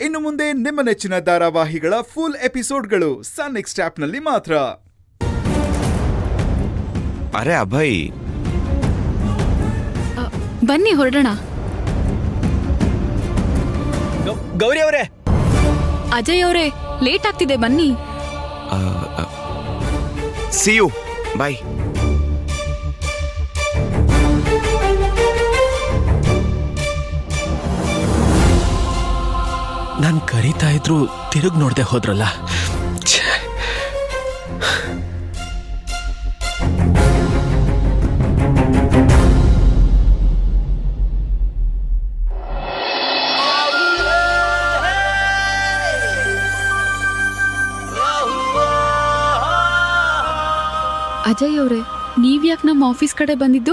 ಇನ್ನು ಮುಂದೆ ನಿಮ್ಮ ನೆಚ್ಚಿನ ಧಾರಾವಾಹಿಗಳ ಫುಲ್ ಎಪಿಸೋಡ್ಗಳು ಸನ್ ನೆಕ್ಸ್ಟ್ ಆಪ್ನಲ್ಲಿ ಮಾತ್ರ. ಅರೆ ಅಭಯ್, ಬನ್ನಿ ಹೊರಡೋಣ. ಗೌರಿ ಅವರೇ, ಅಜಯ್ ಅವರೇ, ಲೇಟ್ ಆಗ್ತಿದೆ, ಬನ್ನಿ. ಸಿ ಯು, ಬಾಯ್. ನಾನು ಕರೀತಾ ಇದ್ರು ತಿರುಗಿ ನೋಡ್ದೆ ಹೋದ್ರಲ್ಲ. ಅಜಯ್ ಅವರೇ, ನೀವ್ಯಾಕೆ ನಮ್ಮ ಆಫೀಸ್ ಕಡೆ ಬಂದಿದ್ದು?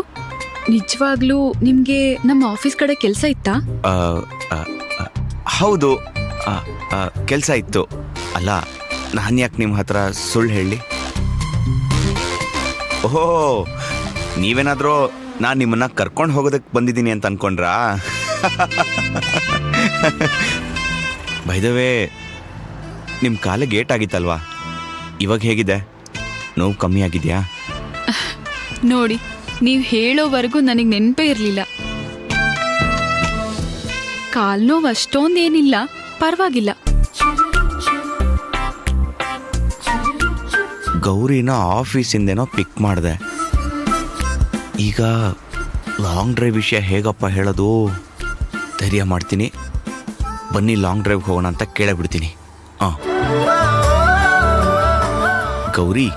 ನಿಜವಾಗ್ಲೂ ನಿಮ್ಗೆ ನಮ್ಮ ಆಫೀಸ್ ಕಡೆ ಕೆಲಸ ಇತ್ತಾ? ಹೌದು, ಕೆಲಸ ಇತ್ತು. ಅಲ್ಲ, ನಾನು ಯಾಕೆ ನಿಮ್ಮ ಹತ್ರ ಸುಳ್ಳು ಹೇಳಿ? ಓಹೋ, ನೀವೇನಾದರೂ ನಾನು ನಿಮ್ಮನ್ನ ಕರ್ಕೊಂಡು ಹೋಗೋದಕ್ಕೆ ಬಂದಿದ್ದೀನಿ ಅಂತ ಅನ್ಕೊಂಡ್ರಾ? ಬೈ ದ ವೇ, ನಿಮ್ಮ ಕಾಲಿಗೆ ಏಟಾಗಿತ್ತಲ್ವಾ? ಇವಾಗ ಹೇಗಿದೆ? ನೋವು ಕಮ್ಮಿ ಆಗಿದೆಯಾ? ನೋಡಿ, ನೀವು ಹೇಳೋವರೆಗೂ ನನಗೆ ನೆನಪೇ ಇರಲಿಲ್ಲ. ಕಾಲ್ ನೋವು ಅಷ್ಟೊಂದೇನಿಲ್ಲ, ಪರವಾಗಿಲ್ಲ. ಗೌರಿನ ಆಫೀಸಿಂದೇನೋ ಪಿಕ್ ಮಾಡಿದೆ. ಈಗ ಲಾಂಗ್ ಡ್ರೈವ್ ವಿಷಯ ಹೇಗಪ್ಪ ಹೇಳೋದು? ಧೈರ್ಯ ಮಾಡ್ತೀನಿ, ಬನ್ನಿ ಲಾಂಗ್ ಡ್ರೈವ್ಗೆ ಹೋಗೋಣ ಅಂತ ಕೇಳಬಿಡ್ತೀನಿ. ಗೌರಿ,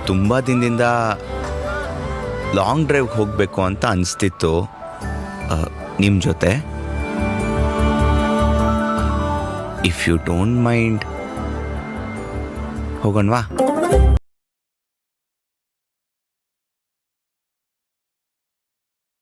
ತುಂಬ ದಿನದಿಂದ ಲಾಂಗ್ ಡ್ರೈವ್ಗೆ ಹೋಗಬೇಕು ಅಂತ ಅನಿಸ್ತಿತ್ತು ನಿಮ್ಮ ಜೊತೆ. If you don't mind, ಹೋಗೋಣವಾ?